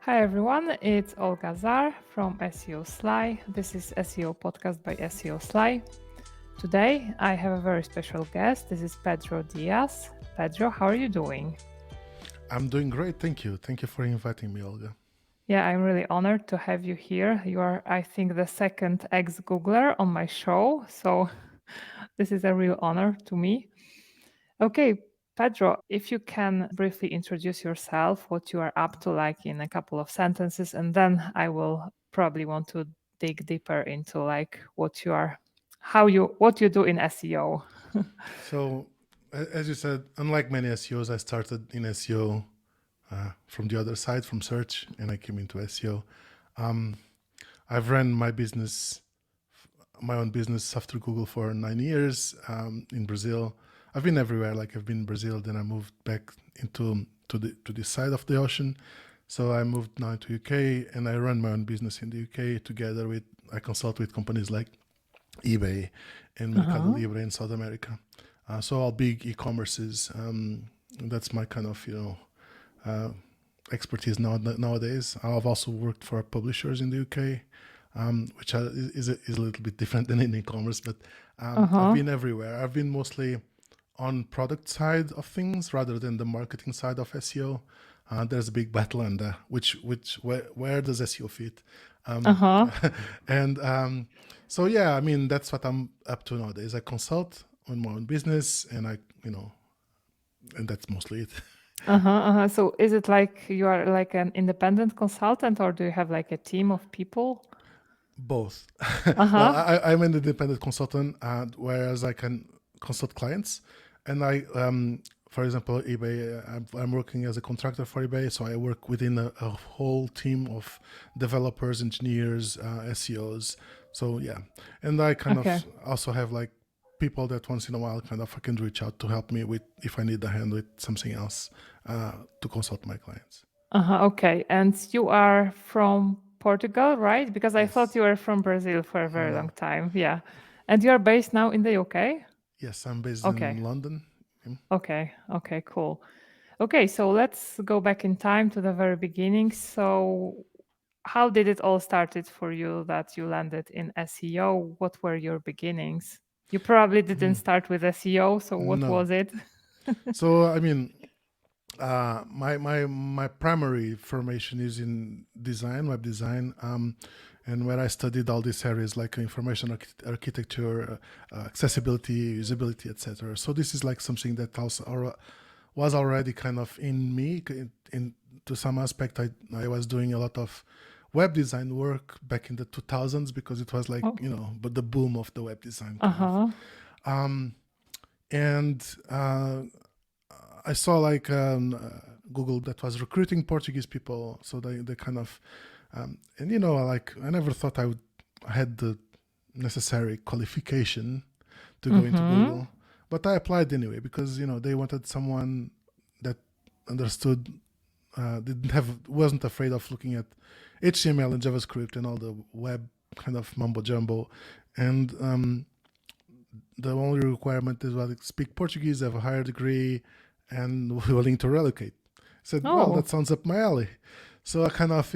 Hi everyone, it's Olga Zar from SEOSLY. This is SEO podcast by SEOSLY. Today I have a very special guest. This is Pedro Dias. Pedro, how are you doing? I'm doing great, thank you. Thank you for inviting me, Olga. Yeah, I'm really honored to have you here. You are, I think, the second ex-Googler on my show, so this is a real honor to me. Okay, Pedro, if you can briefly introduce yourself, what you are up to, like in a couple of sentences, and then I will probably want to dig deeper into like what you do in SEO. So, as you said, unlike many SEOs, I started in SEO from the other side, from search, and I came into SEO. Um, I've run my own business after Google for 9 years in Brazil. I've been everywhere. Like I've been in Brazil, then I moved back to the side of the ocean. So I moved now to UK, and I run my own business in the UK together with I consult with companies like eBay and Mercado Uh-huh. Libre in South America. So all big e-commerces. That's my kind of uh, expertise nowadays. I've also worked for publishers in the UK, which is a little bit different than in e-commerce, but I've Uh-huh. been everywhere. I've been mostly on product side of things rather than the marketing side of SEO. There's a big battle, and where does SEO fit? Um, Uh-huh. and so yeah, I mean that's what I'm up to nowadays. I consult on my own business, and and that's mostly it. Uh-huh. Uh-huh. So is it like you are like an independent consultant or do you have like a team of people? Both. Well, Uh-huh. I'm an independent consultant, whereas I can consult clients, and for example, eBay. I'm working as a contractor for eBay, so I work within a whole team of developers, engineers, SEOs. So yeah, and I kind Okay. of also have like people that once in a while kind of I can reach out to help me with if I need a hand with something else to consult my clients. Uh-huh, okay. And you are from Portugal, right? Because I thought Yes. you were from Brazil for a very long No. time. Yeah. And you're based now in the UK? Yes, I'm based Okay. in London. Okay. Okay, cool. Okay, so let's go back in time to the very beginning. So how did it all started for you that you landed in SEO? What were your beginnings? You probably didn't start with SEO, so what No. was it? So I mean, my primary formation is in design, web design, and where I studied all these areas like information architecture, accessibility, usability, etc. So this is like something that was already kind of in me. To some aspect, I was doing a lot of web design work back in the 2000s because it was like Oh, but the boom of the web design kind of. uh-huh. Um, and I saw like Google that was recruiting Portuguese people, so they kind of and like I never thought I had the necessary qualification to go into Mm-hmm. Google, but I applied anyway because they wanted someone that understood, didn't have wasn't afraid of looking at HTML and JavaScript and all the web kind of mumbo jumbo, and the only requirement is well, speak Portuguese, have a higher degree, and willing to relocate. I said, well, Oh. that sounds up my alley. So I kind of,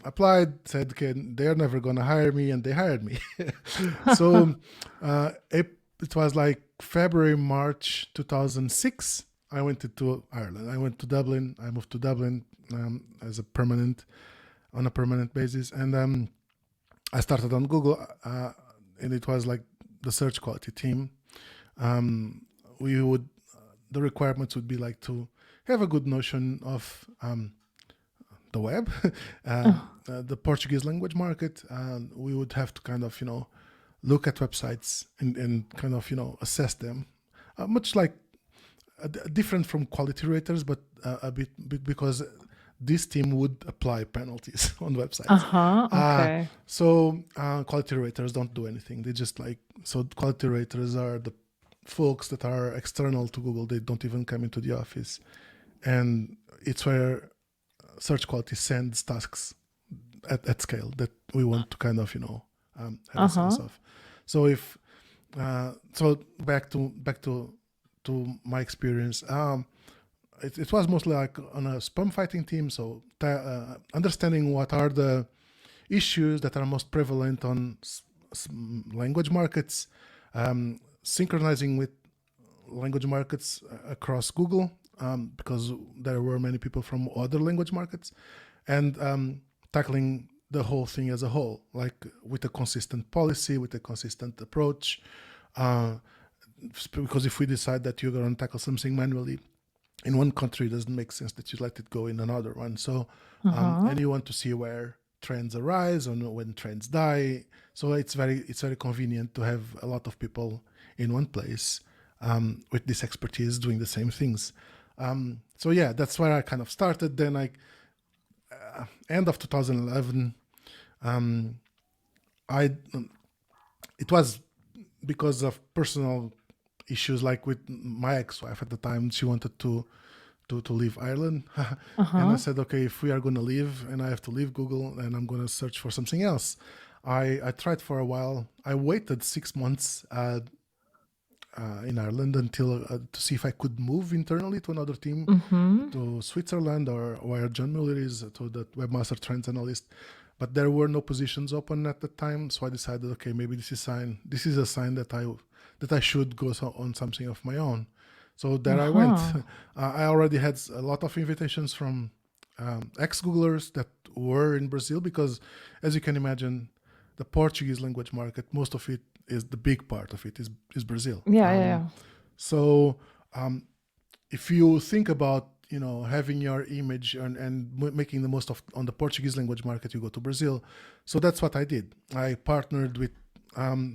applied, said, okay, they're never going to hire me, and they hired me. So it was like February, March 2006. I went to Ireland. I went to Dublin. I moved to Dublin as on a permanent basis. And I started on Google, and it was like the search quality team. We would The requirements would be like to have a good notion of the web, the Portuguese language market. We would have to kind of look at websites and kind of assess them, much like different from quality raters, but a bit because this team would apply penalties on websites. Uh-huh. Okay. Quality raters don't do anything. They just quality raters are the folks that are external to Google. They don't even come into the office, and it's where search quality sends tasks at scale that we want to kind of have a sense Uh-huh. of. So if so back to my experience. it was mostly like on a spam fighting team. So understanding what are the issues that are most prevalent on language markets, synchronizing with language markets across Google, because there were many people from other language markets, and tackling the whole thing as a whole, like with a consistent policy, with a consistent approach. Because if we decide that you're going to tackle something manually in one country, it doesn't make sense that you let it go in another one. So, and you want to see where trends arise or when trends die. So it's very convenient to have a lot of people in one place with this expertise doing the same things. So yeah, that's where I kind of started. Then end of 2011, it was because of personal issues, like with my ex-wife at the time. She wanted to leave Ireland. And I said, okay, if we are going to leave and I have to leave Google, and I'm going to search for something else. I tried for a while. I waited 6 months in Ireland until to see if I could move internally to another team, to Switzerland or where John Mueller is, to the webmaster trends analyst. But there were no positions open at the time, so I decided, okay, maybe this is a sign that I should go on something of my own. So there I went. I already had a lot of invitations from ex-Googlers that were in Brazil, because, as you can imagine, the Portuguese language market, most of it is, the big part of it is Brazil. Yeah. So if you think about, having your image and making the most of on the Portuguese language market, you go to Brazil. So that's what I did. I partnered with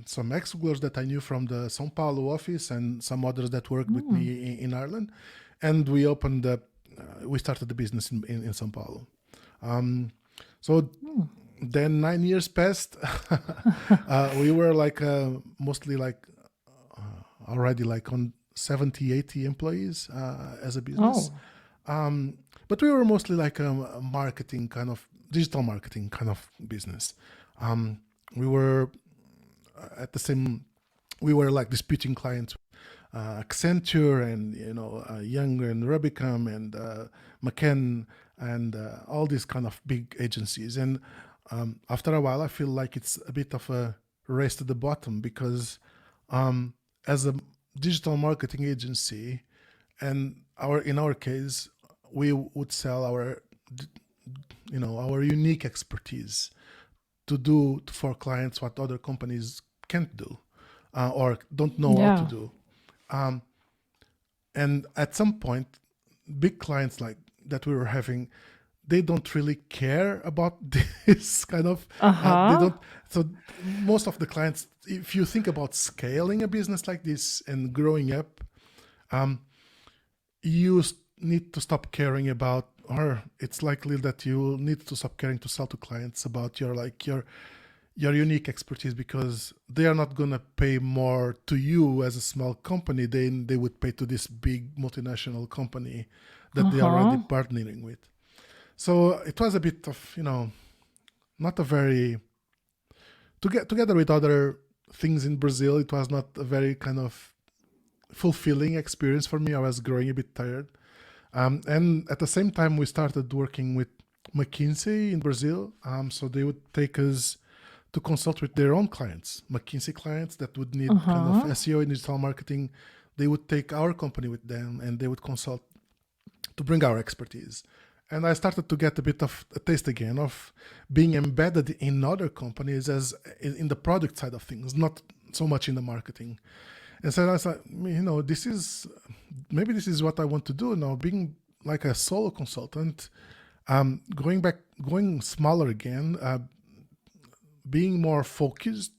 some ex-Googlers that I knew from the São Paulo office and some others that worked with me in Ireland. And we we started the business in São Paulo. Then 9 years passed. We were like mostly like already like on 70, 80 employees as a business. But we were mostly like a marketing kind of, digital marketing kind of business. We were we were like disputing clients, Accenture and, Young and Rubicam and McKen and all these kind of big agencies. And after a while, I feel like it's a bit of a race to the bottom, because as a digital marketing agency, and in our case, we would sell our unique expertise to do for clients what other companies can't do or don't know how to do. And at some point, big clients like that we were having, they don't really care about this kind of, they don't. So most of the clients, if you think about scaling a business like this and growing up, you need to stop caring about, or it's likely that you need to stop caring to sell to clients about your unique expertise, because they are not going to pay more to you as a small company than they would pay to this big multinational company that they are already partnering with. So it was a bit of, not a very, together with other things in Brazil, it was not a very kind of fulfilling experience for me. I was growing a bit tired. And at the same time, we started working with McKinsey in Brazil. So they would take us to consult with their own clients, McKinsey clients that would need kind of SEO and digital marketing. They would take our company with them and they would consult to bring our expertise. And I started to get a bit of a taste again of being embedded in other companies as in the product side of things, not so much in the marketing. And so I was like, this is what I want to do now, being like a solo consultant, going smaller again, being more focused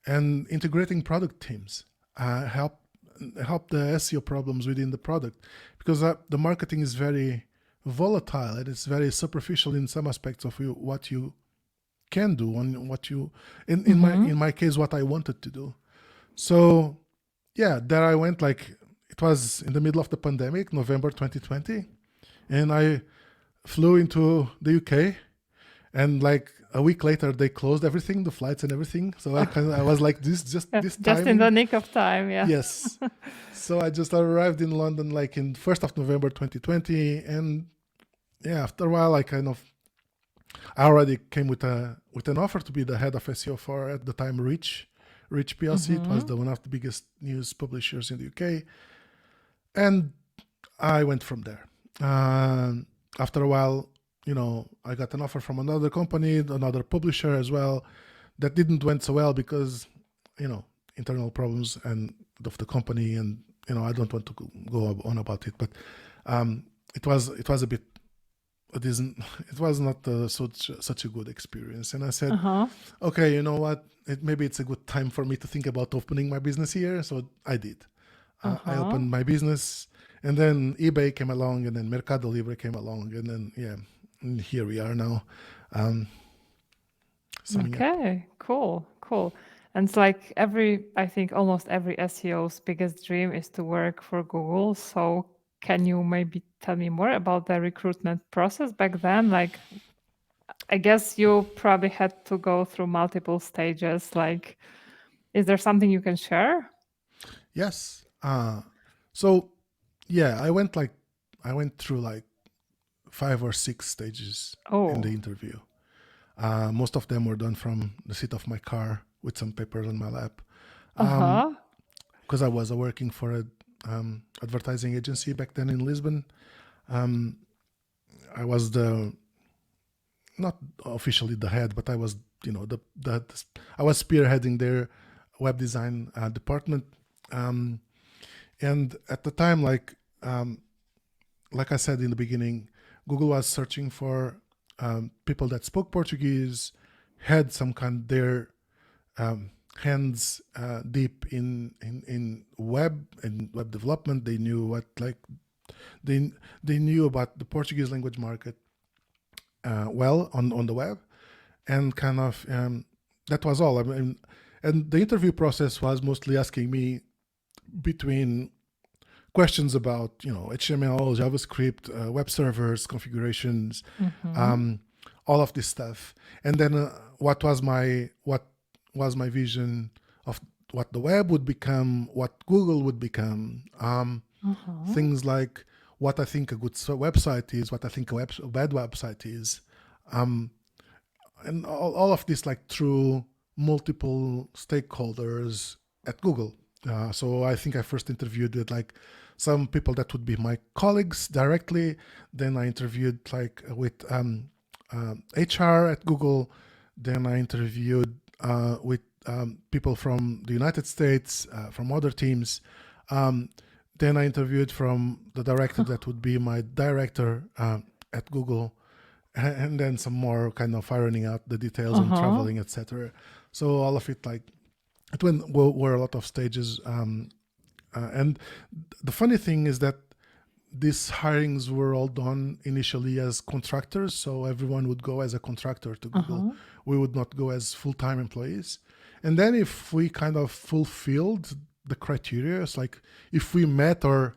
and integrating product teams, help the SEO problems within the product, because the marketing is very volatile and it's very superficial in some aspects of what you can do and what you, in my case, what I wanted to do. So yeah, there I went. Like, it was in the middle of the pandemic, November 2020, and I flew into the UK, and like a week later they closed everything, the flights and everything. So I was like, this Just in timing. the nick of time, yeah. Yes. So I just arrived in London like in 1st of November 2020, and yeah, after a while I already came with an offer to be the head of SEO for, at the time, Reach PLC. It was one of the biggest news publishers in the UK, and I went from there. After a while, I got an offer from another company, another publisher as well, that didn't went so well because, internal problems and of the company, and I don't want to go on about it, but it was a bit. It was not such a good experience, and I said, okay, you know what? Maybe it's a good time for me to think about opening my business here. So I did. I opened my business, and then eBay came along, and then Mercado Libre came along, and then and here we are now. Okay, cool. And it's like I think almost every SEO's biggest dream is to work for Google. So can you maybe tell me more about the recruitment process back then? Like, I guess you probably had to go through multiple stages. Like, is there something you can share? Yes. So yeah, I went through like 5 or 6 stages in the interview. Most of them were done from the seat of my car with some papers on my lap. Because I was working for a advertising agency back then in Lisbon. I was not officially the head, but I was, I was spearheading their web design department. And at the time, like I said in the beginning, Google was searching for people that spoke Portuguese, had some kind their hands deep in web and web development. They knew what they knew about the Portuguese language market well on the web, and kind of that was all. I mean, and the interview process was mostly asking me between questions about HTML, JavaScript, web servers, configurations, all of this stuff, and then what was my vision of what the web would become, what Google would become, things like what I think a good website is, what I think a bad website is, and all of this like through multiple stakeholders at Google. So I think I first interviewed with like some people that would be my colleagues directly. Then I interviewed like with HR at Google. Then I interviewed with people from the United States, from other teams. Then I interviewed from the director that would be my director at Google, and then some more kind of ironing out the details on traveling, etc. So all of it, like, it were a lot of stages. And the funny thing is that these hirings were all done initially as contractors. So everyone would go as a contractor to Google. We would not go as full-time employees. And then if we kind of fulfilled the criteria, it's like if we met or,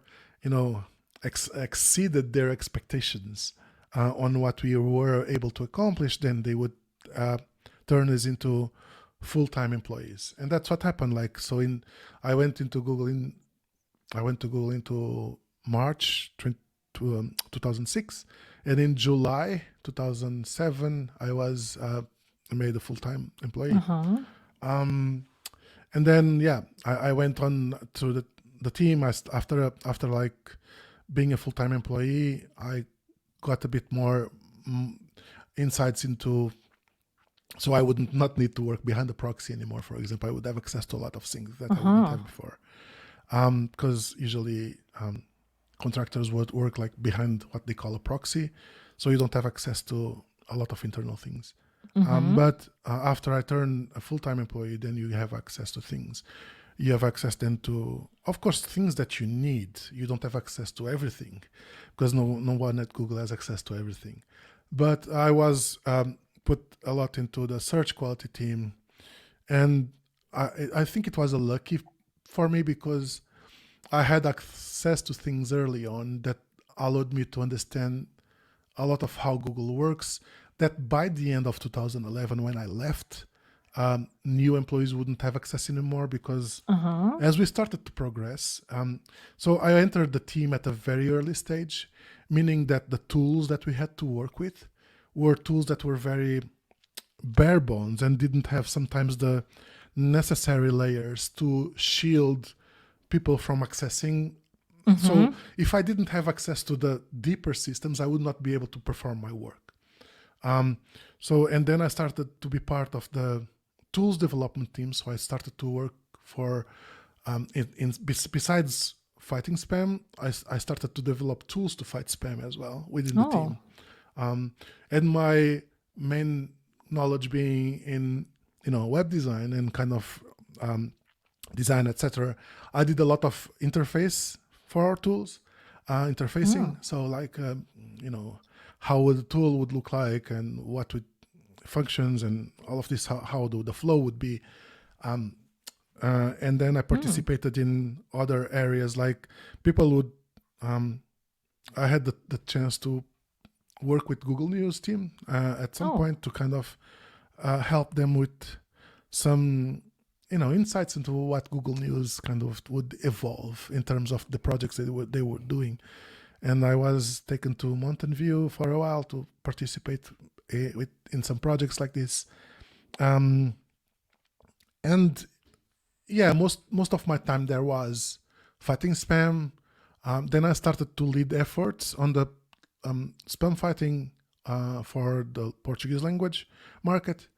exceeded their expectations on what we were able to accomplish, then they would turn us into full-time employees. And that's what happened. Like, so I went to Google into March 2006, and in July 2007 I was made a full-time employee. And then I went on to the team. After like being a full-time employee, I got a bit more insights into, so I would not need to work behind the proxy anymore. For example, I would have access to a lot of things that I wouldn't have before, because usually contractors would work like behind what they call a proxy, so you don't have access to a lot of internal things. But after I turn a full-time employee, then you have access to things. You have access then to, of course, things that you need. You don't have access to everything, because no one at Google has access to everything. But I was put a lot into the search quality team, and I think it was a lucky for me, because I had access to things early on that allowed me to understand a lot of how Google works, that by the end of 2011, when I left, new employees wouldn't have access anymore because as we started to progress, so I entered the team at a very early stage, meaning that the tools that we had to work with were tools that were very bare bones and didn't have sometimes the necessary layers to shield people from accessing. So if I didn't have access to the deeper systems, I would not be able to perform my work. And then I started to be part of the tools development team. So I started to work for, besides fighting spam, I started to develop tools to fight spam as well within the team. And my main knowledge being in, web design and kind of design, etc. I did a lot of interface for our tools, interfacing. So like, how the tool would look like and what would functions and all of this, how the flow would be. And then I participated in other areas, like people would, I had the chance to work with Google News team at some point to kind of help them with some, insights into what Google News kind of would evolve in terms of the projects they were doing. And I was taken to Mountain View for a while to participate in some projects like this. And yeah, most of my time there was fighting spam. Then I started to lead efforts on the spam fighting for the Portuguese language market.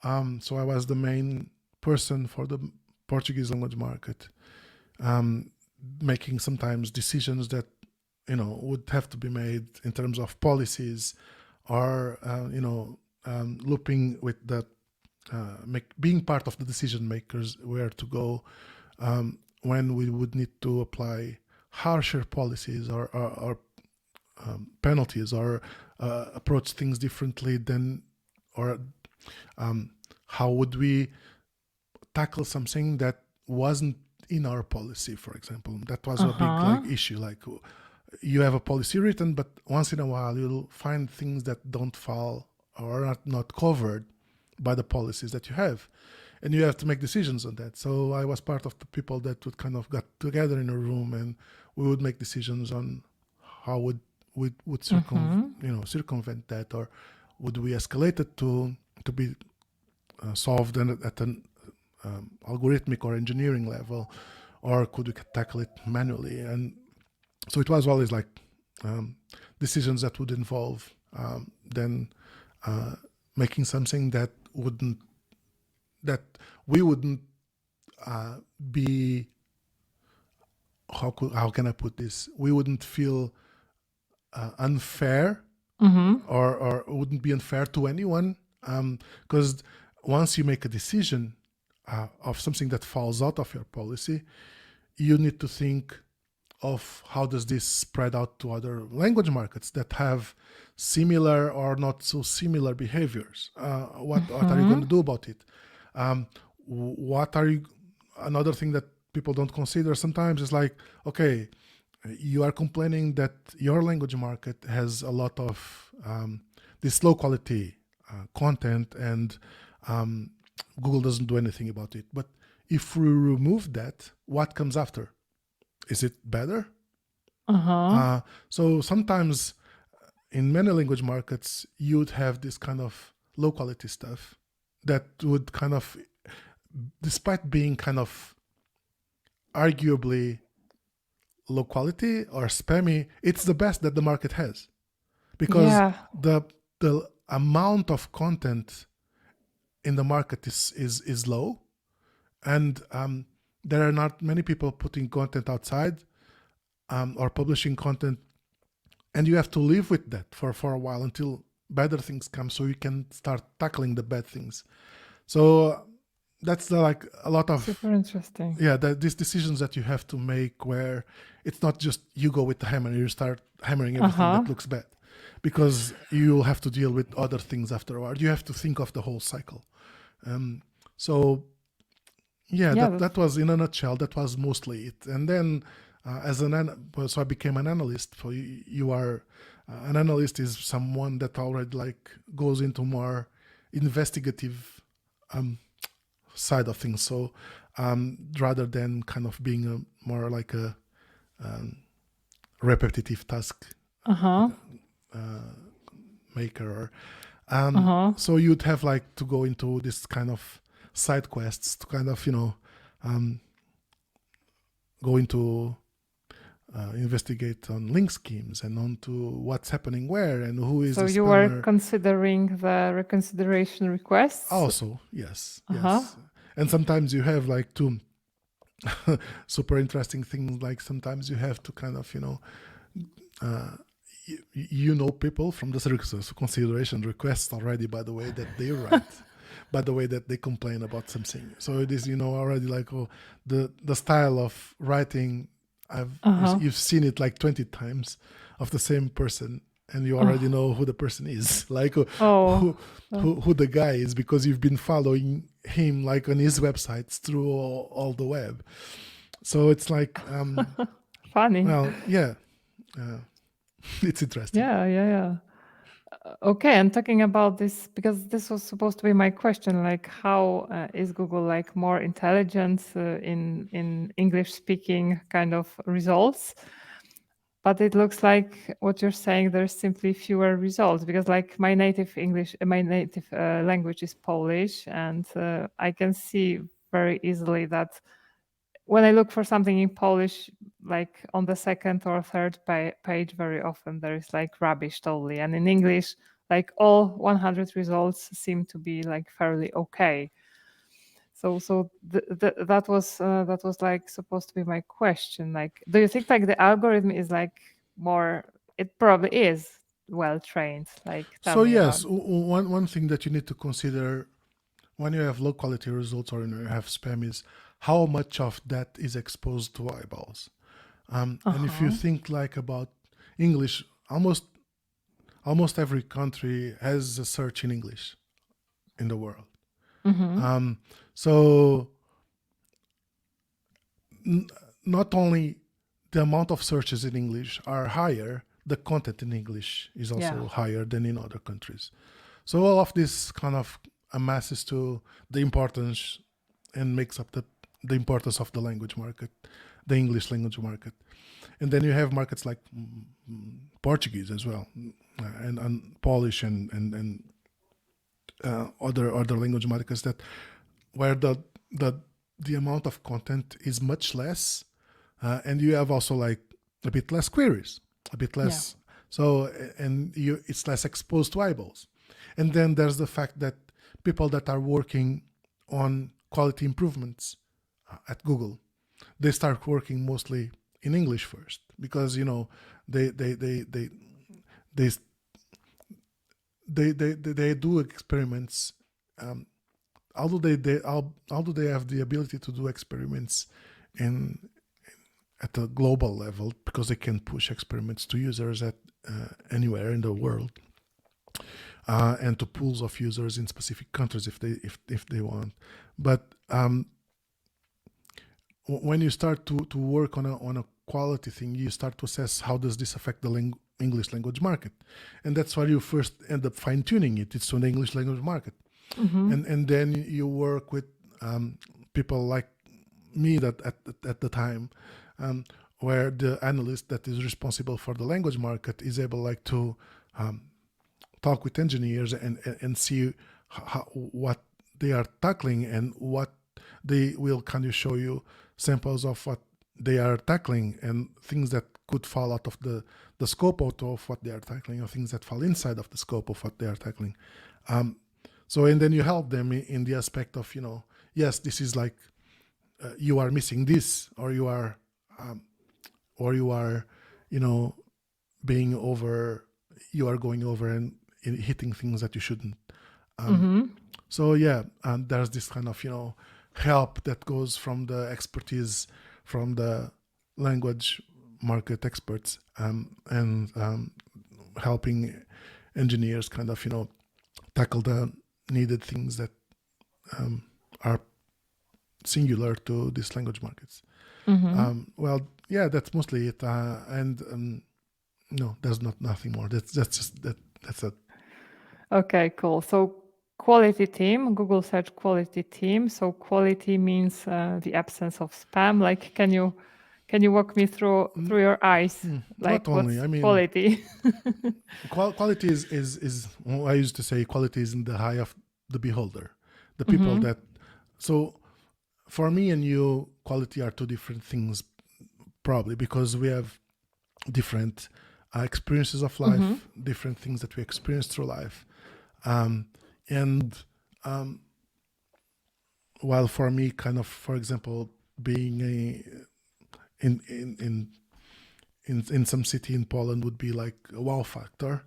So I was the main person for the Portuguese language market, making sometimes decisions that would have to be made in terms of policies, or looping with the being part of the decision makers, where to go when we would need to apply harsher policies or penalties, or approach things differently than, or how would we tackle something that wasn't in our policy, for example. That was a big issue. Like, you have a policy written, but once in a while you'll find things that don't fall or are not covered by the policies that you have, and you have to make decisions on that. So I was part of the people that would kind of got together in a room, and we would make decisions on how would circumvent that, or would we escalate it to be solved at an algorithmic or engineering level, or could we tackle it manually? And so it was always like decisions that would involve then making something that we wouldn't be, how can I put this? We wouldn't feel unfair, or wouldn't be unfair to anyone, because once you make a decision of something that falls out of your policy, you need to think of how does this spread out to other language markets that have similar or not so similar behaviors. What are you going to do about it? Another thing that people don't consider sometimes is like, okay, you are complaining that your language market has a lot of this low quality content, and Google doesn't do anything about it. But if we remove that, what comes after? Is it better? So sometimes in many language markets, you'd have this kind of low quality stuff that would kind of, despite being kind of arguably low quality or spammy, it's the best that the market has, because the amount of content in the market is low, and there are not many people putting content outside or publishing content, and you have to live with that for a while until better things come, so you can start tackling the bad things. So that's a lot of super interesting. Yeah, these decisions that you have to make, where it's not just you go with the hammer and you start hammering everything that looks bad, because you'll have to deal with other things afterward. You have to think of the whole cycle. So that was, in a nutshell, that was mostly it. And then so I became an analyst. For you are An analyst is someone that already like goes into more investigative side of things. So rather than kind of being more like a repetitive task maker, so you'd have like to go into this kind of side quests to kind of go into investigate on link schemes and on to what's happening where and who is So the you were spammer. considering the reconsideration requests? Also, yes. And sometimes you have like two super interesting things. Like sometimes you have to kind of people from the consideration requests already by the way that they write, by the way that they complain about something. So it is already like the style of writing. You've seen it like 20 times of the same person, and you already know who the person is, like who the guy is, because you've been following him like on his websites through all the web. So it's like funny. Well, yeah, it's interesting. Yeah. Okay, and talking about this, because this was supposed to be my question, like how is Google like more intelligent in English speaking kind of results? But it looks like what you're saying, there's simply fewer results, because like my native language is Polish, and I can see very easily that when I look for something in Polish, like on the second or third page, very often there is like rubbish totally. And in English, like all 100 results seem to be like fairly okay. So that was like supposed to be my question. Like, do you think like the algorithm is like more? It probably is well trained. Like, tell So me about. yes, one thing that you need to consider when you have low quality results or when you have spam is how much of that is exposed to eyeballs. And if you think like about English, almost every country has a search in English in the world. So not only the amount of searches in English are higher, the content in English is also higher than in other countries. So all of this kind of amasses to the importance and makes up the importance of the language market, the English language market. And then you have markets like Portuguese as well, and Polish and other language markets that where the amount of content is much less, and you have also like a bit less queries, a bit less. So it's less exposed to eyeballs. And then there's the fact that people that are working on quality improvements at Google, they start working mostly in English first, because they do experiments. Although they have the ability to do experiments at a global level, because they can push experiments to users at anywhere in the world, and to pools of users in specific countries if they want. But when you start to work on a quality thing, you start to assess how does this affect the English language market, and that's why you first end up fine tuning it. It's on the English language market, and then you work with people like me that at the time, where the analyst that is responsible for the language market is able like to talk with engineers and see what they are tackling and what they will kind of show you samples of what they are tackling and things that could fall out of the scope of what they are tackling, or things that fall inside of the scope of what they are tackling. And then you help them in the aspect of, yes, this is like you are missing this, or you are being over, you are going over and hitting things that you shouldn't. So yeah, and there's this kind of help that goes from the expertise from the language market experts, and helping engineers kind of tackle the needed things that are singular to these language markets. Well, yeah, that's mostly it. And No, there's not nothing more. That's just that. That's it. Okay, cool. So quality team, Google search quality team. So quality means the absence of spam. Like, can you walk me through your eyes? Not Like, only. what's I mean, quality? quality is well, I used to say quality is in the eye of the beholder, the people Mm-hmm. that. So for me and you, quality are two different things, probably because we have different experiences of Mm-hmm. life, different things that we experience through life, um, and while for me, kind of, for example, being in in in in some city in Poland would be like a wow factor,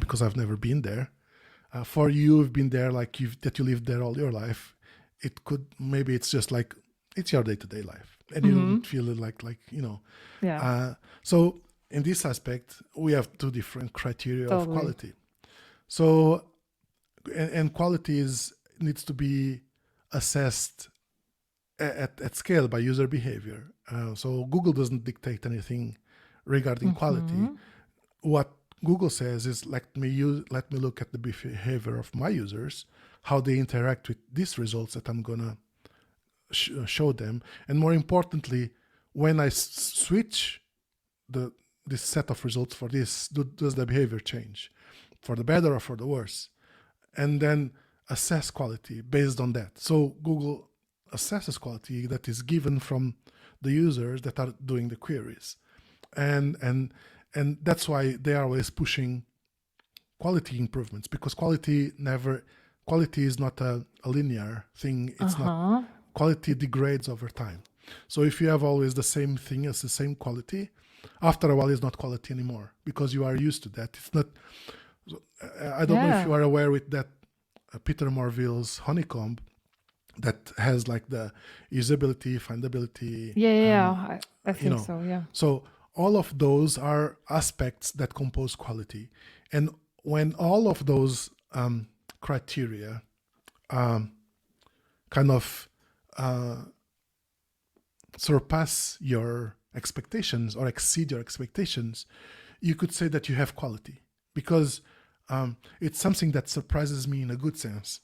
because I've never been there. For you, you've been there, like you lived there all your life. It could, maybe it's just like it's your day to day life, and you Mm-hmm. don't feel it like you know. Yeah, So in this aspect, we have two different criteria of totally. quality. So and quality is needs to be assessed at scale by user behavior. So Google doesn't dictate anything regarding quality. Mm-hmm. What Google says is let me look at the behavior of my users, how they interact with these results that I'm gonna show them, and more importantly, when I switch the this set of results for this, does the behavior change for the better or for the worse? And then assess quality based on that. So Google assesses quality that is given from the users that are doing the queries, and that's why they are always pushing quality improvements, because quality is not a linear thing. It's not. Uh-huh. Quality degrades over time. So if you have always the same thing as the same quality, after a while it's not quality anymore because you are used to that. It's not. I don't know if Yeah. you are aware with that Peter Morville's honeycomb that has like the usability, findability, Yeah. I you think know. so. Yeah. So all of those are aspects that compose quality, and when all of those criteria kind of surpass your expectations or exceed your expectations, you could say that you have quality, because it's something that surprises me in a good sense.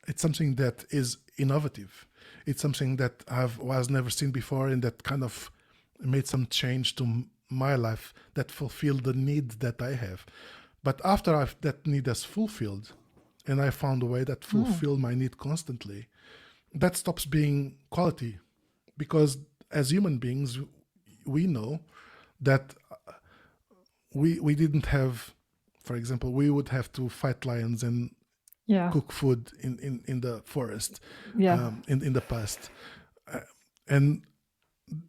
It's something that is innovative. It's something that was never seen before, and that kind of made some change to my life that fulfilled the need that I have. But after that need is fulfilled, and I found a way that fulfill my need constantly, that stops being quality, because as human beings, we know that we didn't have, for example, we would have to fight lions and Yeah. cook food in the forest Yeah. in the past. And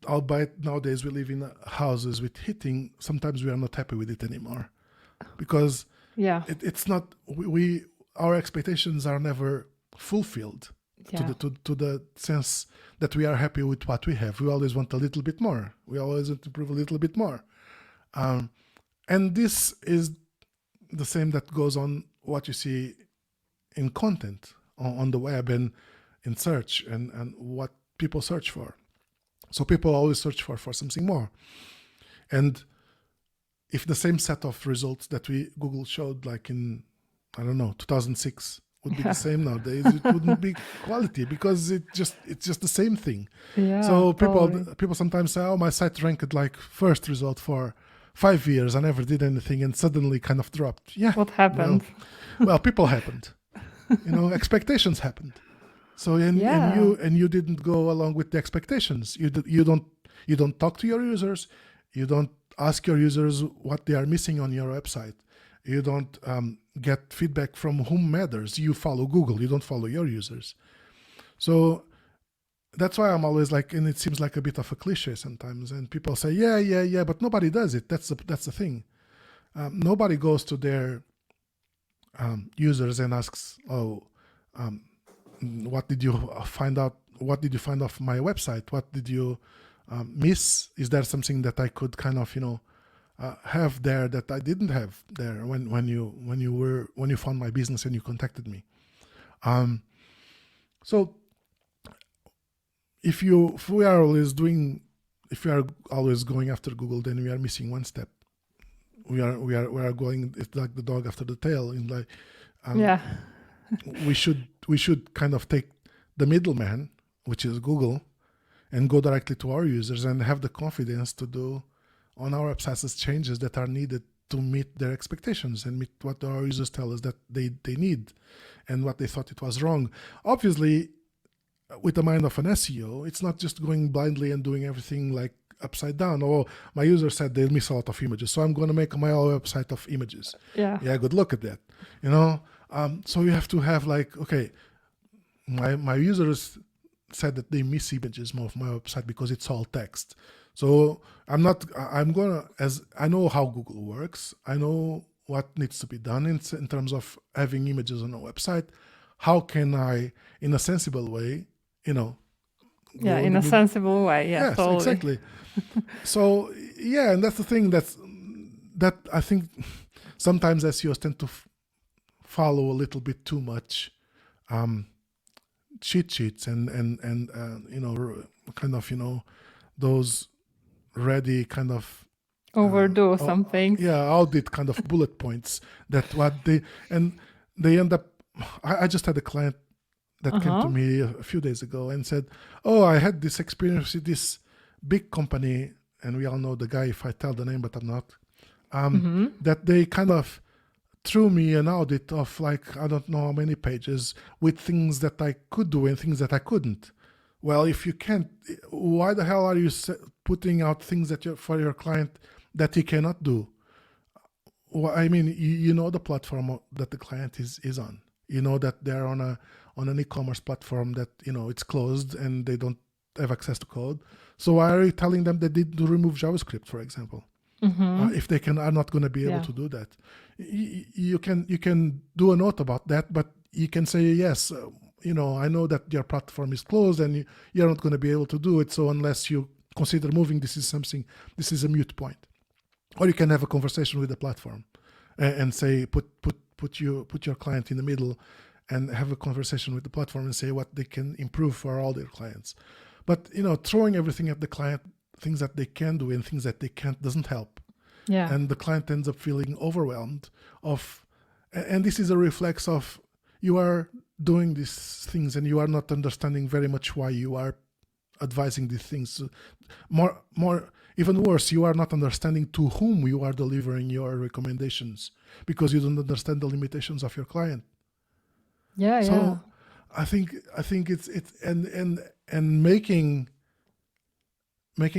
albeit nowadays we live in houses with heating, sometimes we are not happy with it anymore, because Yeah. it's not, we our expectations are never fulfilled to Yeah. the sense that we are happy with what we have. We always want a little bit more. We always want to improve a little bit more. And this is the same that goes on what you see in content on the web and in search, and what people search for. So people always search for something more. And if the same set of results that we Google showed like in, I don't know, 2006 would be the Yeah. same nowadays, it wouldn't be quality, because it's just the same thing. Yeah. So Totally. people sometimes say, oh, my site ranked like first result for 5 years. I never did anything, and suddenly kind of dropped. Yeah, What happened? well, people happened. Expectations happened. So Yeah. and you didn't go along with the expectations. You don't talk to your users. You don't ask your users what they are missing on your website. You don't get feedback from whom matters. You follow Google. You don't follow your users. So that's why I'm always like, and it seems like a bit of a cliche sometimes. And people say, yeah, but nobody does it. That's the thing. Nobody goes to their users and asks, oh, what did you find out? What did you find off my website? What did you miss? Is there something that I could kind of have there that I didn't have there when you found my business and you contacted me? So if we are always going after Google, then we are missing one step. we are going. It's like the dog after the tail. In like, Yeah. we should kind of take the middleman, which is Google, and go directly to our users and have the confidence to do on our websites changes that are needed to meet their expectations and meet what our users tell us that they need and what they thought it was wrong. Obviously, with the mind of an SEO, it's not just going blindly and doing everything like upside down. Oh, my user said they'll miss a lot of images, so I'm going to make my whole website of images. Yeah. Good luck at that. So you have to have like, okay, my users said that they miss images more of my website because it's all text. So I'm gonna, as I know how Google works, I know what needs to be done in terms of having images on a website. How can I, in a sensible way, Yeah, in a sensible way. Yeah, yes, totally. exactly. So yeah, and that's the thing that I think sometimes SEOs tend to follow a little bit too much cheat sheets and kind of those ready kind of overdo some things. audit kind of bullet points that what they end up. I just had a client that came to me a few days ago and said, oh, I had this experience with this big company, and we all know the guy if I tell the name, but I'm not, that they kind of threw me an audit of like, I don't know how many pages with things that I could do and things that I couldn't. Well, if you can't, why the hell are you putting out things that for your client that he cannot do? Well, I mean, you know the platform that the client is on. You know that they're on an e-commerce platform that it's closed and they don't have access to code. So why are you telling them they need to remove JavaScript, for example? If they are not going to be able to do that, you can do a note about that, but you can say yes. I know that your platform is closed and you're not going to be able to do it. So unless you consider moving, this is a mute point. Or you can have a conversation with the platform and say put your client in the middle and have a conversation with the platform and say what they can improve for all their clients. But throwing everything at the client, things that they can do and things that they can't, doesn't help. Yeah. And the client ends up feeling overwhelmed and this is a reflex of you are doing these things and you are not understanding very much why you are advising these things. More even worse, you are not understanding to whom you are delivering your recommendations because you don't understand the limitations of your client. Yeah. So I think it's and making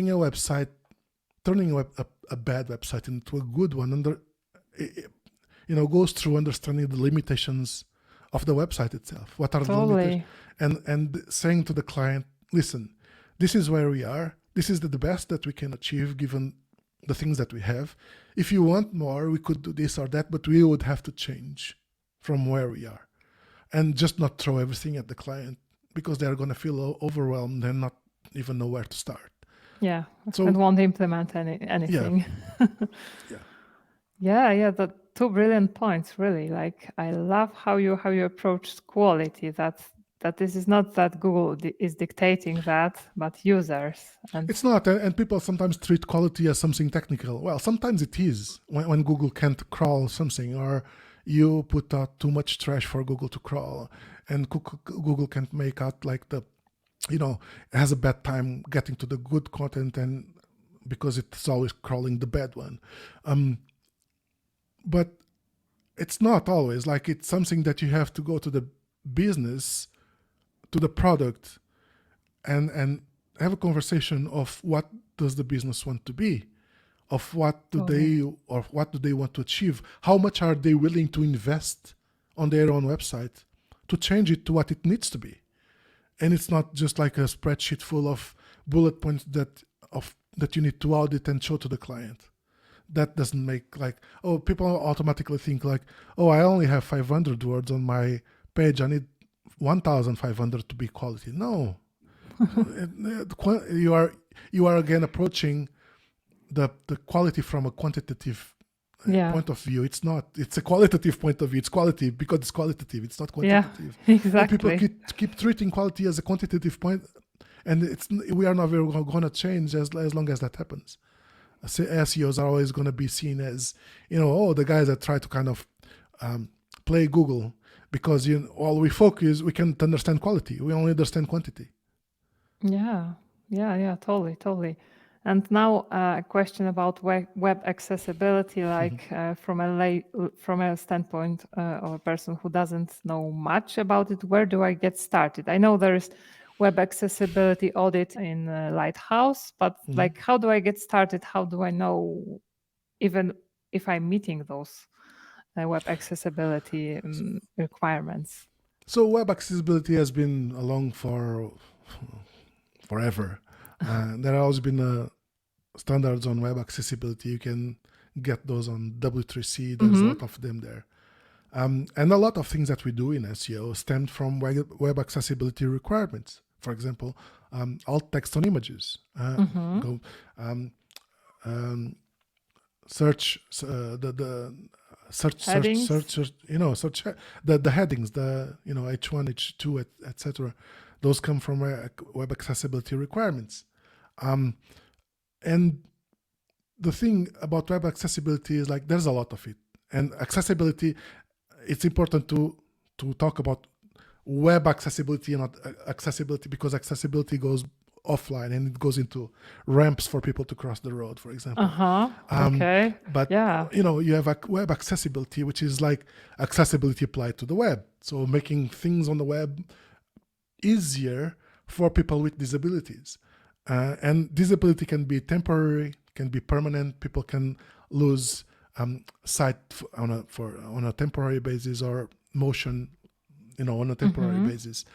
a website, turning a bad website into a good one goes through understanding the limitations of the website itself. What are the limitations? And saying to the client, listen, this is where we are. This is the best that we can achieve given the things that we have. If you want more, we could do this or that, but we would have to change from where we are. And just not throw everything at the client because they're going to feel overwhelmed and not even know where to start. Yeah, so, and won't implement anything. Yeah. That two brilliant points, really. Like, I love how you approached quality. That this is not that Google is dictating that, but users. And it's not, and people sometimes treat quality as something technical. Well, sometimes it is when Google can't crawl something, or you put out too much trash for Google to crawl, and Google can't make out like has a bad time getting to the good content, and because it's always crawling the bad one. But it's not always like it's something that you have to go to the business, to the product, and have a conversation of what does the business want to be, of what do they want to achieve, how much are they willing to invest on their own website to change it to what it needs to be. And it's not just like a spreadsheet full of bullet points that you need to audit and show to the client. That doesn't make people automatically think like, oh, I only have 500 words on my page. I need 1,500 to be quality. No, you are again approaching the quality from a quantitative point of view. It's not. It's a qualitative point of view. It's quality because it's qualitative. It's not quantitative. Yeah, exactly. And people keep treating quality as a quantitative point, and we are never going to change as long as that happens. SEOs are always going to be seen as, the guys that try to kind of play Google, because all we focus, we can't understand quality. We only understand quantity. Yeah, totally. And now a question about web accessibility, like from a standpoint of a person who doesn't know much about it. Where do I get started? I know there is web accessibility audit in Lighthouse, but like, how do I get started? How do I know even if I'm meeting those web accessibility requirements? So web accessibility has been along for forever. There have always been standards on web accessibility. You can get those on W3C. There's a lot of them there. And a lot of things that we do in SEO stemmed from web accessibility requirements. For example, alt text on images. Search the search, the headings, the H1, H2, etc. Those come from web accessibility requirements. And the thing about web accessibility is like there's a lot of it, and accessibility. It's important to talk about web accessibility and not accessibility, because accessibility goes offline and it goes into ramps for people to cross the road, for example. Okay. But you have web accessibility, which is like accessibility applied to the web. So making things on the web easier for people with disabilities. And disability can be temporary, can be permanent. People can lose sight on a temporary basis, or motion, on a temporary basis.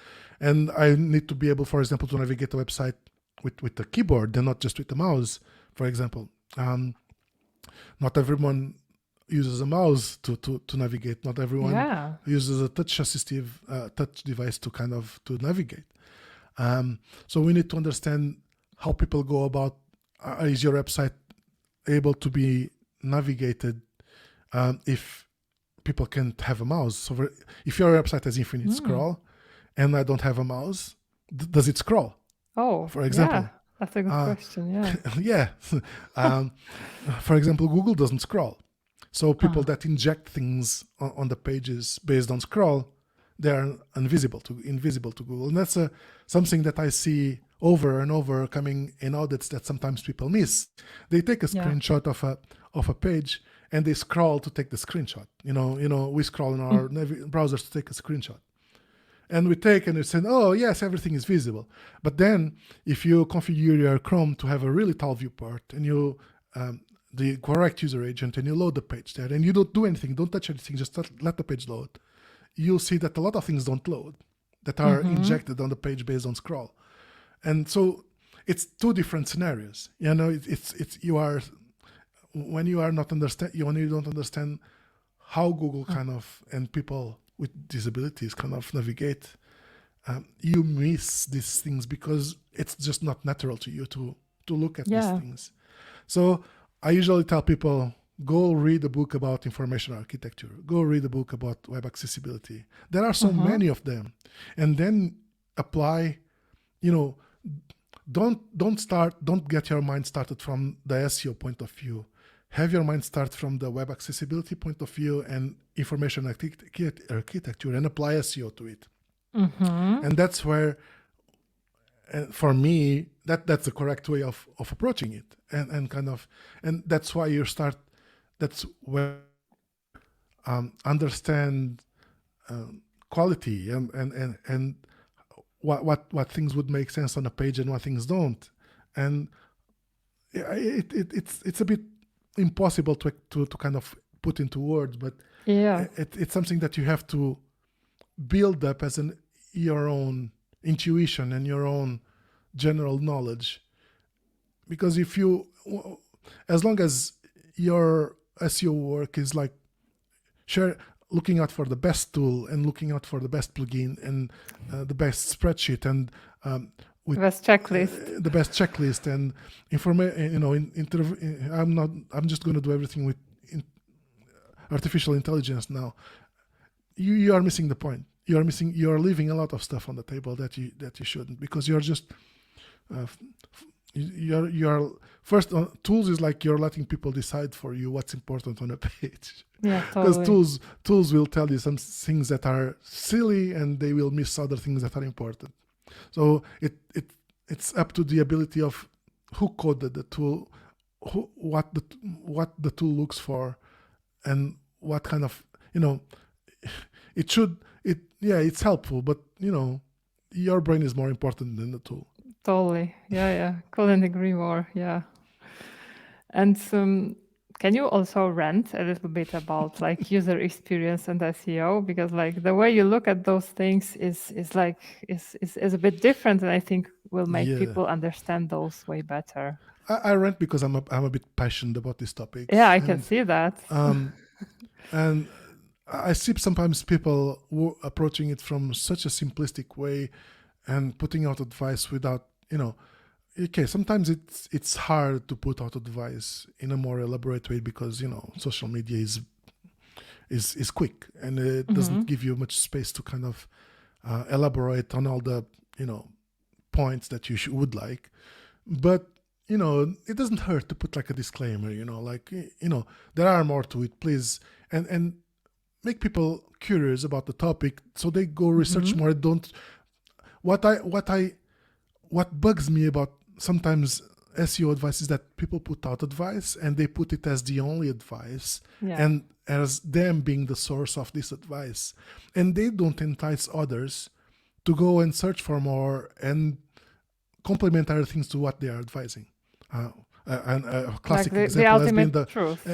And I need to be able, for example, to navigate a website with a keyboard and not just with a mouse, for example. Not everyone uses a mouse to navigate. Not everyone uses a touch assistive touch device to navigate. So we need to understand how people go about. Is your website able to be navigated if people can't have a mouse? So if your website has infinite scroll and I don't have a mouse, does it scroll? Oh, for example. Yeah, that's a good question. Yeah. For example, Google doesn't scroll. So people that inject things on the pages based on scroll, they are invisible to Google. And that's something that I see over and over coming in audits that sometimes people miss. They take a screenshot of a page and they scroll to take the screenshot. We scroll in our browsers to take a screenshot. And we take and we say, oh, yes, everything is visible. But then if you configure your Chrome to have a really tall viewport and you the correct user agent and you load the page there and you don't do anything, don't touch anything, just let the page load, you'll see that a lot of things don't load that are injected on the page based on scroll. And so it's two different scenarios. It's you are, when you don't understand how Google and people with disabilities navigate, you miss these things because it's just not natural to you to look at these things. So I usually tell people, go read a book about information architecture, go read a book about web accessibility. There are so many of them. And then apply, don't get your mind started from the SEO point of view. Have your mind start from the web accessibility point of view and information architecture, and apply SEO to it. And that's where, for me, that's the correct way of approaching it. And that's why you start, that's where understand quality and what things would make sense on a page and what things don't. And it's a bit impossible to put into words, but it's something that you have to build up as your own intuition and your own general knowledge. Because as long as your SEO work is like looking out for the best tool and looking out for the best plugin and the best spreadsheet and with the best checklist and I'm just going to do everything with artificial intelligence now. You are missing the point. You're leaving a lot of stuff on the table that you shouldn't, because you're just you're first tools is like you're letting people decide for you what's important on a page. Yeah, Because totally. tools will tell you some things that are silly and they will miss other things that are important. So it's up to the ability of who coded the tool, what the tool looks for, and what kind of, it should, it's helpful, but your brain is more important than the tool. Totally. Yeah. Couldn't agree more. Yeah. And can you also rant a little bit about like user experience and SEO? Because like the way you look at those things is a bit different, and I think will make Yeah, people understand those way better. I rant because I'm a bit passionate about these Yeah, topics, I can see that. and I see sometimes people approaching it from such a simplistic way and putting out advice without, okay, sometimes it's hard to put out advice in a more elaborate way because social media is quick and it doesn't give you much space to kind of elaborate on all the points that you would like. But it doesn't hurt to put like a disclaimer, like there are more to it, please, and make people curious about the topic so they go research more. Don't what bugs me about sometimes SEO advice is that people put out advice and they put it as the only advice and as them being the source of this advice, and they don't entice others to go and search for more and complement other things to what they are advising. And a classic Like example has been the truth.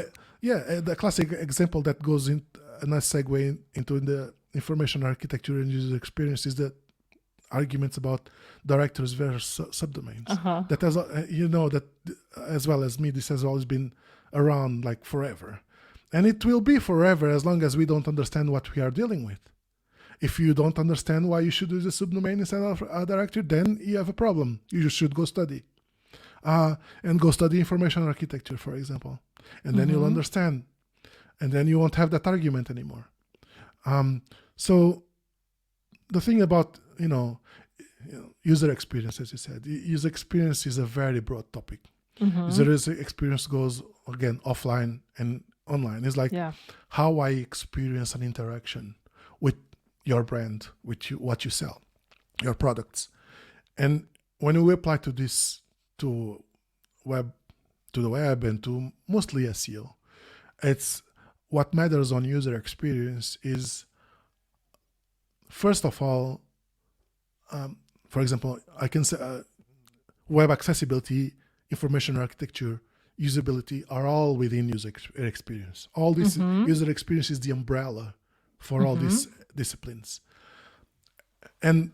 the classic example that goes in a nice segue into the information architecture and user experience is the arguments about directors versus subdomains. That has that as well as me, this has always been around like forever, and it will be forever as long as we don't understand what we are dealing with. If you don't understand why you should use a subdomain instead of a directory, then you have a problem. You should go study. And go study information architecture, for example. And then you'll understand. And then you won't have that argument anymore. So the thing about, user experience, as you said, user experience is a very broad topic. User experience goes, again, offline and online. It's like how I experience an interaction with your brand, with what you sell, your products. And when we apply to this to the web and to mostly SEO, it's what matters on user experience is, first of all, for example, I can say web accessibility, information architecture, usability are all within user experience. All this user experience is the umbrella for all these disciplines. And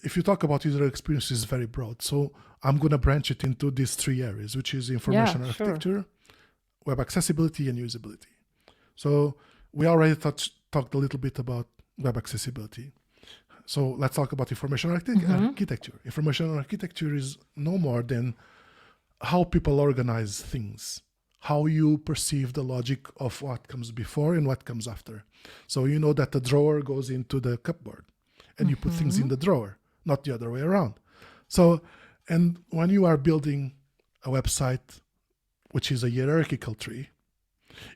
if you talk about user experience, it's very broad. So I'm going to branch it into these three areas, which is information architecture, web accessibility, and usability. So we already talked a little bit about web accessibility. So let's talk about information architecture. Information architecture is no more than how people organize things, how you perceive the logic of what comes before and what comes after. So you know that the drawer goes into the cupboard and you put things in the drawer, not the other way around. So, and when you are building a website, which is a hierarchical tree,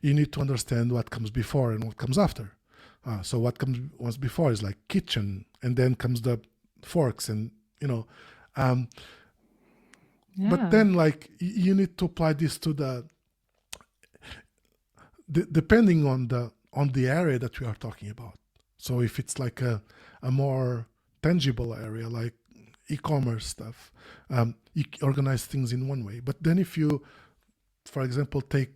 you need to understand what comes before and what comes after. So what comes before is like kitchen, and then comes the forks, and but then like you need to apply this to the depending on the area that we are talking about. So if it's like a more tangible area like e-commerce stuff, you organize things in one way. But then if you, for example, take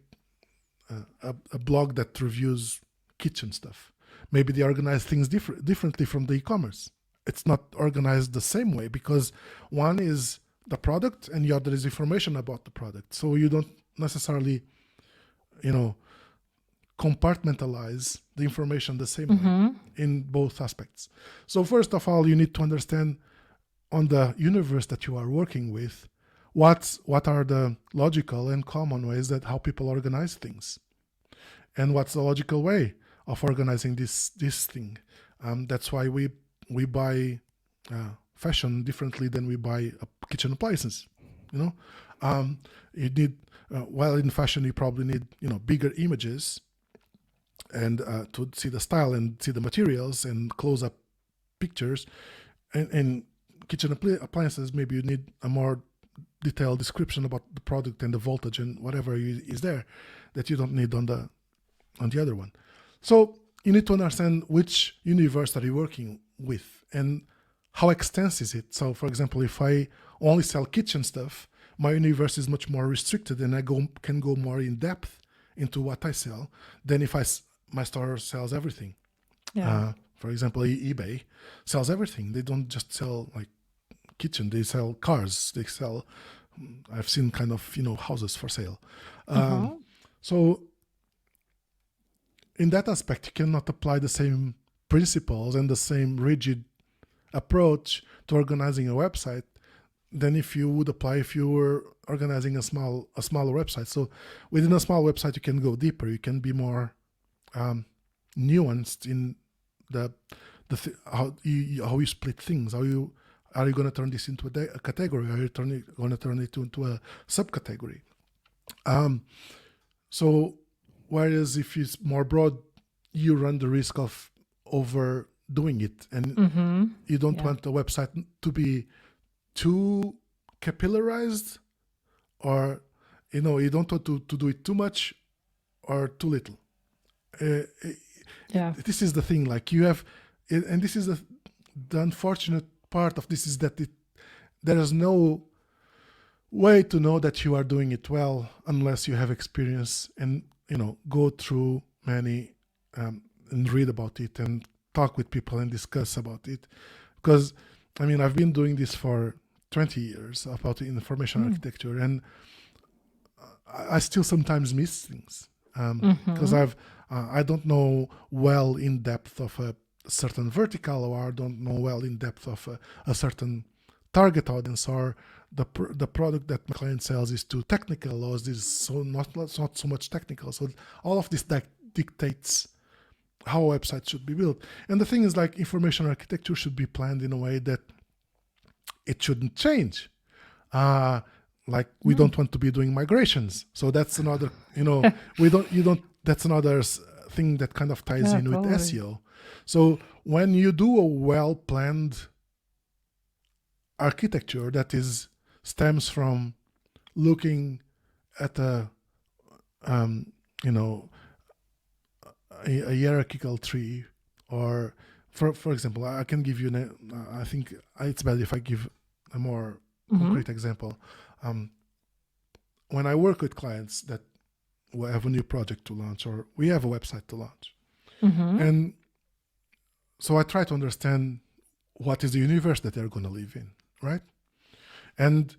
a blog that reviews kitchen stuff, maybe they organize things differently from the e-commerce. It's not organized the same way because one is the product and the other is information about the product. So you don't necessarily, compartmentalize the information the same way in both aspects. So first of all, you need to understand on the universe that you are working with, what are the logical and common ways that how people organize things, and what's the logical way of organizing this thing. That's why we buy fashion differently than we buy kitchen appliances. You need, while in fashion, you probably need, bigger images and to see the style and see the materials and close-up pictures. And kitchen appliances, maybe you need a more detailed description about the product and the voltage and whatever is there that you don't need on the other one. So you need to understand which universe are you working with and how extensive is it. So, for example, if I only sell kitchen stuff, my universe is much more restricted, and I can go more in depth into what I sell than if my store sells everything. Yeah. For example, eBay sells everything. They don't just sell like kitchen. They sell cars. They sell. I've seen kind of houses for sale. So in that aspect, you cannot apply the same principles and the same rigid approach to organizing a website than if you would apply if you were organizing a smaller website. So within a small website, you can go deeper. You can be more nuanced in how you split things. Are you going to turn this into a category? Are you going to turn it into a subcategory? So whereas if it's more broad, you run the risk of overdoing it, and you don't want the website to be too capillarized, or you don't want to do it too much or too little. This is the thing. Like you have, and this is the unfortunate part of this is that there is no way to know that you are doing it well unless you have experience and go through many and read about it and talk with people and discuss about it. Because I've been doing this for 20 years about information architecture, and I still sometimes miss things because I don't know well in depth of a certain vertical, or I don't know well in depth of a certain target audience, or the product that my client sells is too technical, or is so not so much technical. So all of this dictates how a website should be built. And the thing is, like, information architecture should be planned in a way that it shouldn't change. Like we don't want to be doing migrations. So that's another, that's another thing that kind of ties in with SEO. So when you do a well-planned architecture that stems from looking at a hierarchical tree, or for example, I can give you, I think it's better if I give a more concrete example. When I work with clients that have a new project to launch, or we have a website to launch, and so I try to understand what is the universe that they're going to live in, right? And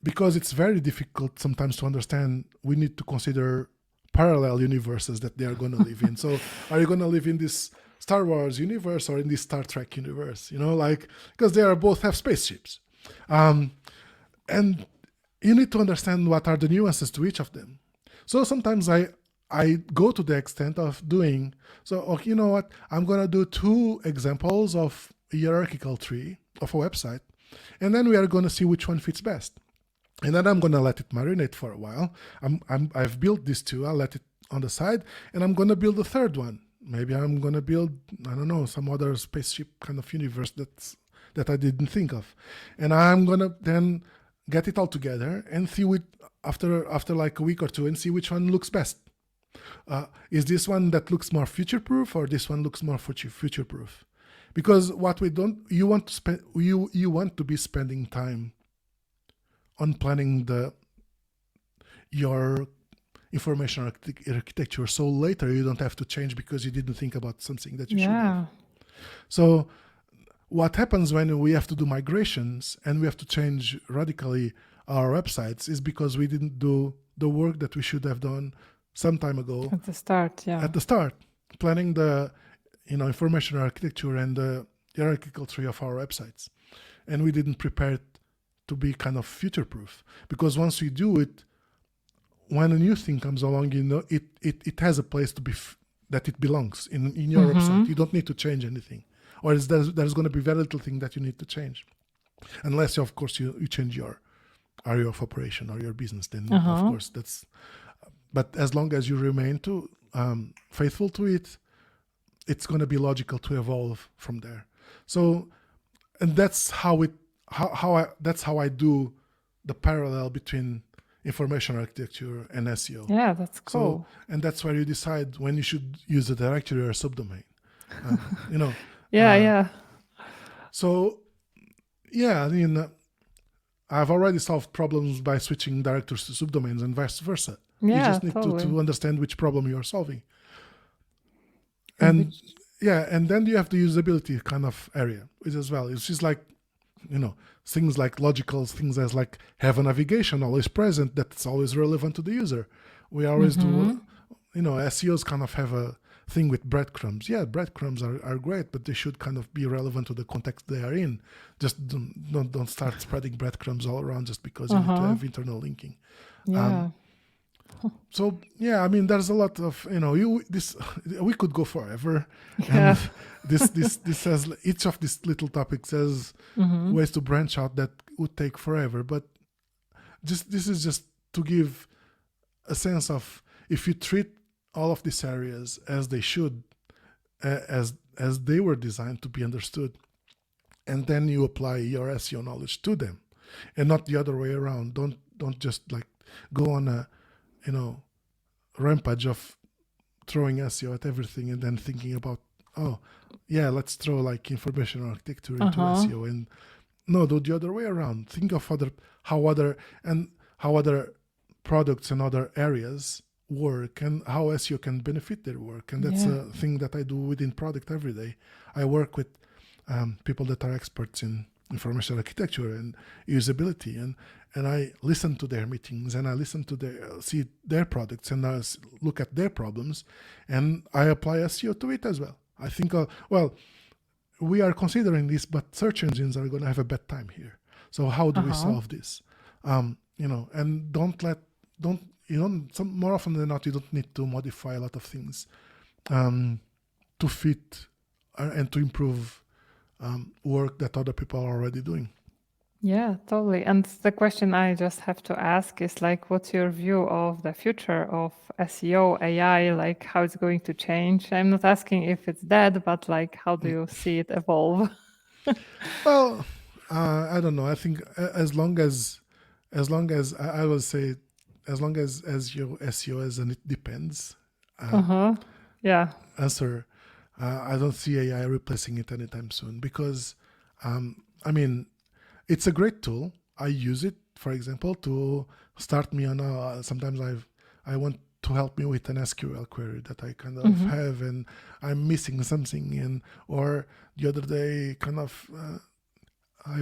because it's very difficult sometimes to understand, we need to consider parallel universes that they are going to live in. So are you going to live in this Star Wars universe or in this Star Trek universe? Because they both have spaceships. And you need to understand what are the nuances to each of them. So sometimes I go to the extent of doing, you know what, I'm going to do 2 examples of a hierarchical tree of a website, and then we are going to see which one fits best. And then I'm going to let it marinate for a while. I've built these 2, I'll let it on the side, and I'm going to build a 3rd one. Maybe I'm going to build, I don't know, some other spaceship kind of universe that I didn't think of. And I'm going to then get it all together and see after like a week or 2 and see which one looks best. Is this one that looks more future-proof, or this one looks more future-proof? Because you want to be spending time on planning your information architecture, so later you don't have to change because you didn't think about something that you should have. So what happens when we have to do migrations and we have to change radically our websites is because we didn't do the work that we should have done some time ago. At the start, At the start, planning the information architecture and the hierarchical tree of our websites. And we didn't prepare it to be kind of future-proof. Because once we do it, when a new thing comes along, it has a place to be that it belongs in your website. You don't need to change anything. Or there's going to be very little thing that you need to change. Unless, of course, you change your area of operation or your business, then of course that's. But as long as you remain faithful to it, it's going to be logical to evolve from there. So, and that's how I do the parallel between information architecture and SEO. Yeah, that's cool. So, and that's where you decide when you should use a directory or a subdomain. Yeah. So, yeah, I mean, I've already solved problems by switching directories to subdomains and vice versa. Yeah, you just need totally. to understand which problem you're solving. And and then you have the usability kind of area as well. It's just like, things like logical things as like have a navigation always present that's always relevant to the user. We always do, SEOs kind of have a thing with breadcrumbs. Yeah, breadcrumbs are great, but they should kind of be relevant to the context they are in. Just don't start spreading breadcrumbs all around just because you need to have internal linking. Yeah. So yeah, I mean, there's a lot of we could go forever. Yeah. And this has each of these little topics has ways to branch out that would take forever. But this is just to give a sense of, if you treat all of these areas as they should, as they were designed to be understood, and then you apply your SEO knowledge to them, and not the other way around. Don't just like go on a rampage of throwing SEO at everything and then thinking about, let's throw like information architecture into SEO. And no, do the other way around. Think of how other products and other areas work and how SEO can benefit their work. And that's a thing that I do within product every day. I work with people that are experts in information architecture and usability, and I listen to their meetings, and I listen to see their products, and I look at their problems, and I apply SEO to it as well. I think, we are considering this, but search engines are going to have a bad time here. So how do we solve this? And more often than not, you don't need to modify a lot of things to fit and to improve work that other people are already doing. Yeah, totally. And the question I just have to ask is like, what's your view of the future of SEO, AI, like how it's going to change? I'm not asking if it's dead, but like, how do you see it evolve? Well, I don't know. I think as long as I will say, as long as your SEO is, and it depends. Yeah. Answer. I don't see AI replacing it anytime soon, because, I mean, it's a great tool. I use it, for example, to start me on sometimes I want to help me with an SQL query that I kind of have, and I'm missing something, or the other day kind of I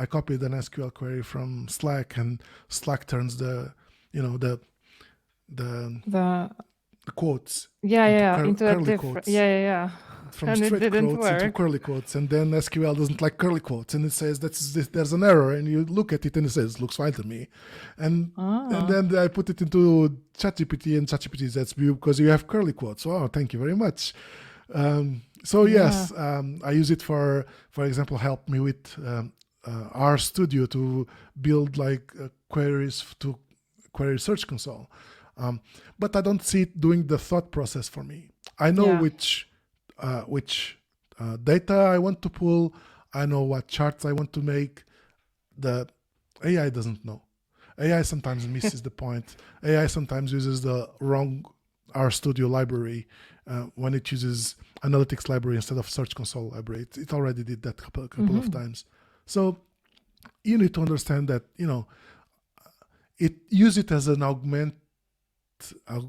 copied an SQL query from Slack, and Slack turns the quotes into curly quotes. Yeah. From and straight quotes into curly quotes, and then SQL doesn't like curly quotes, and it says there's an error, and you look at it and it says looks fine to me, and then I put it into ChatGPT, and ChatGPT says because you have curly quotes. Oh, thank you very much. Yes, I use it for example, help me with RStudio to build like queries to query Search Console, but I don't see it doing the thought process for me. I know which data I want to pull. I know what charts I want to make. The AI doesn't know. AI sometimes misses the point. AI sometimes uses the wrong RStudio library when it uses analytics library instead of Search Console library. It already did that couple of times. So you need to understand that, use it as an augment, a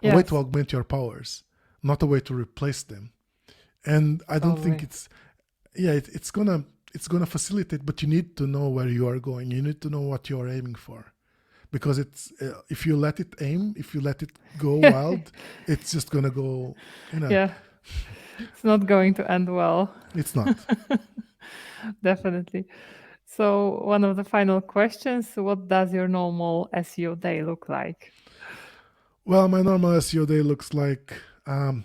way to augment your powers, not a way to replace them. And I don't think it's gonna facilitate, but you need to know where you are going. You need to know what you are aiming for, because it's if you let it go wild, it's just gonna go. Yeah, it's not going to end well. It's not. Definitely. So one of the final questions: what does your normal SEO day look like? Well, my normal SEO day looks like, I'm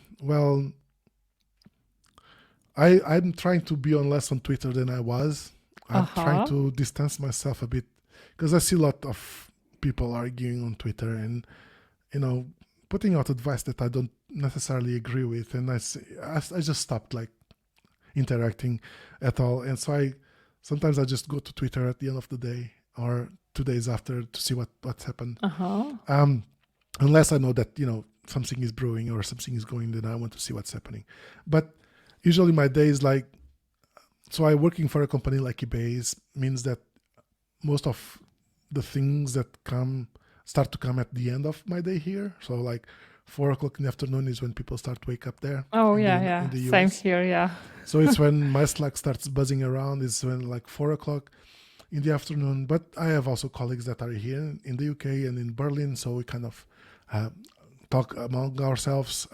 trying to be less on Twitter than I was. I'm trying to distance myself a bit because I see a lot of people arguing on Twitter and, putting out advice that I don't necessarily agree with. And I just stopped like interacting at all. And so sometimes I just go to Twitter at the end of the day or 2 days after to see what's happened. Unless I know that, something is brewing or something is going, then I want to see what's happening. But usually my day is like, so I working for a company like eBay means that most of the things that start to come at the end of my day here. So like 4:00 in the afternoon is when people start to wake up there. In the US. Same here, yeah. So it's when my Slack starts buzzing around. It's when like 4:00 in the afternoon. But I have also colleagues that are here in the UK and in Berlin. So we kind of talk among ourselves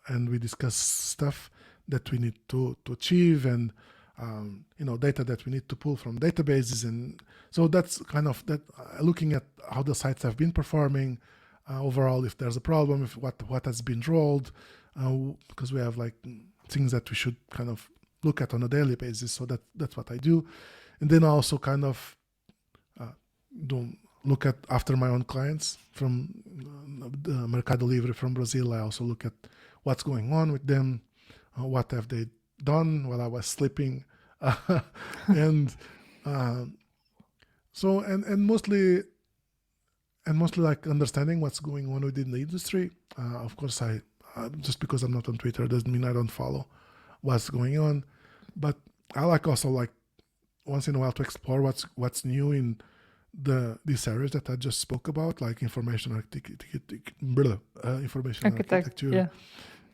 and we discuss stuff that we need to achieve and data that we need to pull from databases. And so that's kind of that looking at how the sites have been performing overall, if there's a problem, if what has been rolled, because we have like things that we should kind of look at on a daily basis. So that's what I do. And then I also kind of look at after my own clients from Mercado Livre from Brazil. I also look at what's going on with them, what have they done while I was sleeping, and so mostly like understanding what's going on within the industry. Of course, I just because I'm not on Twitter doesn't mean I don't follow what's going on, but I like also like once in a while to explore what's new in these areas that I just spoke about, like information architecture. Yeah.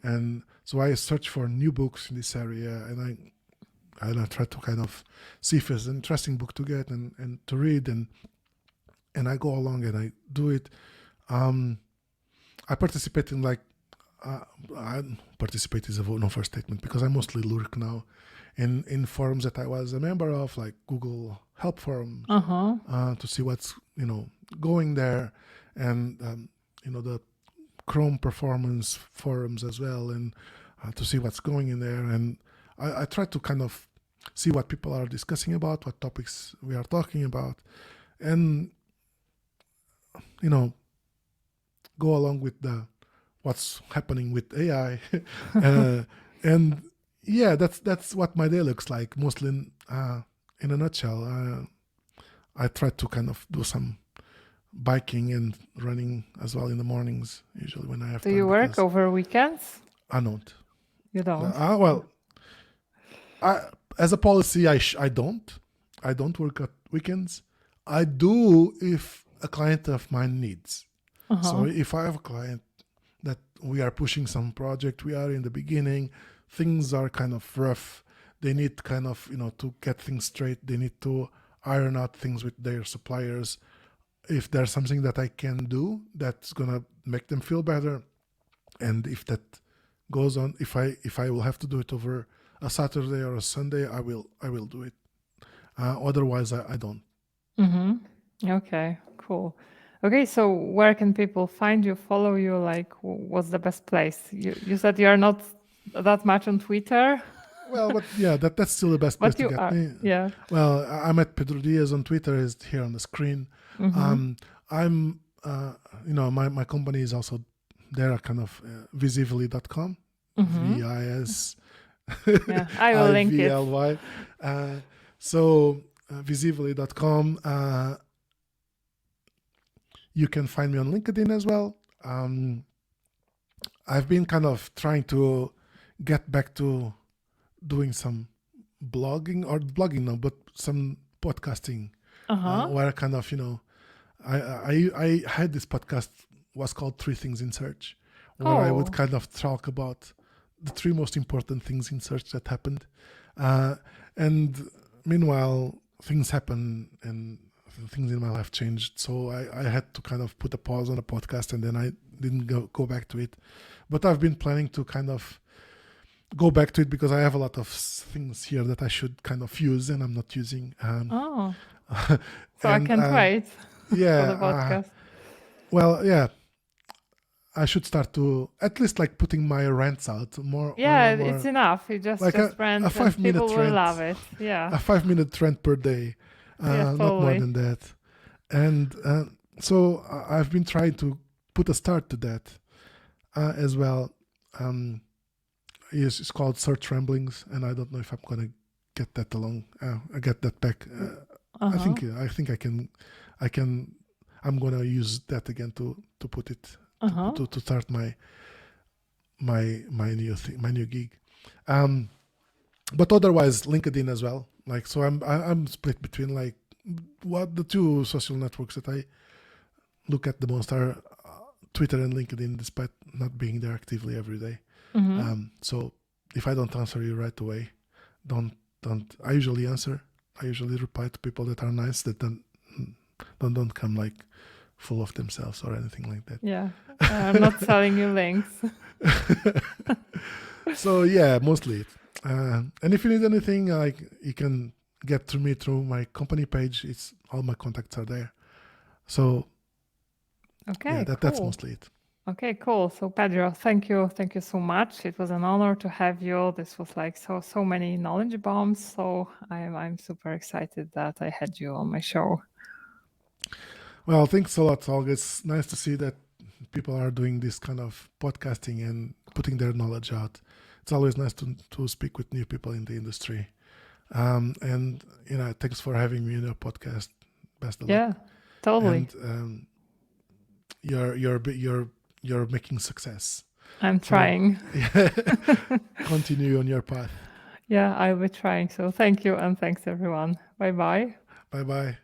And so I search for new books in this area, and I try to kind of see if it's an interesting book to get and to read, and I go along and I do it. I participate in like I participate is a no first statement because I mostly lurk now in forums that I was a member of, like Google Help Forum, to see what's going there, and the Chrome performance forums as well, and to see what's going in there. And I try to kind of see what people are discussing about, what topics we are talking about, and go along with what's happening with AI, and yeah, that's what my day looks like mostly in a nutshell. I try to kind of do some biking and running as well in the mornings, usually when I have time. Do you work over weekends? I don't. You don't? Well, as a policy, I don't work at weekends. I do if a client of mine needs. So if I have a client that we are pushing some project, we are in the beginning, things are kind of rough, they need kind of, to get things straight, they need to iron out things with their suppliers. If there's something that I can do that's gonna make them feel better, and if that goes on, if I will have to do it over a Saturday or a Sunday, I will do it. Otherwise, I don't. Okay, cool. Okay, so where can people find you, follow you? Like, what's the best place? You said you are not that much on Twitter. Well, but yeah, that's still the best place to get me. Yeah. Well, I'm at Pedro Dias on Twitter, is here on the screen. I'm, my company is also there, kind of visively.com. VIS. Yeah, I will link it. IVLY. So visively.com. You can find me on LinkedIn as well. I've been kind of trying to get back to doing some blogging now, but some podcasting, where I kind of, I had this podcast was called 3 Things in Search, where I would kind of talk about the 3 most important things in search that happened. And meanwhile, things happen and things in my life changed. So I had to kind of put a pause on the podcast, and then I didn't go back to it. But I've been planning to kind of go back to it because I have a lot of things here that I should kind of use and I'm not using. So I can't wait yeah, for the podcast. Well, yeah. I should start to at least like putting my rants out more. Yeah, More it's enough. You just like rant, a and 5 minute people will rant, love it. Yeah, a 5 minute rant per day, yeah, not more totally. than that. And so I've been trying to put a start to that as well. It's called Search Ramblings, and I don't know if I'm gonna get that along. I get that back. I think I can. I'm gonna use that again to put it to start my new gig. But otherwise, LinkedIn as well. Like, so I'm split between like what the two social networks that I look at the most are Twitter and LinkedIn, despite not being there actively every day. So if I don't answer you right away, don't. I usually answer. I usually reply to people that are nice, that don't come like full of themselves or anything like that. Yeah, I'm not selling you links. So yeah, mostly it. And if you need anything, like, you can get to me through my company page. It's all my contacts are there. So Okay, yeah, cool. that's mostly it. Okay, cool. So Pedro, thank you so much. It was an honor to have you. This was like so many knowledge bombs. So I'm super excited that I had you on my show. Well, thanks a lot, Olga. It's nice to see that people are doing this kind of podcasting and putting their knowledge out. It's always nice to speak with new people in the industry. And thanks for having me in your podcast. Best of luck. Yeah, totally. And you're making success. I'm trying. Continue on your path. Yeah, I'll be trying. So thank you, and thanks everyone. Bye bye. Bye bye.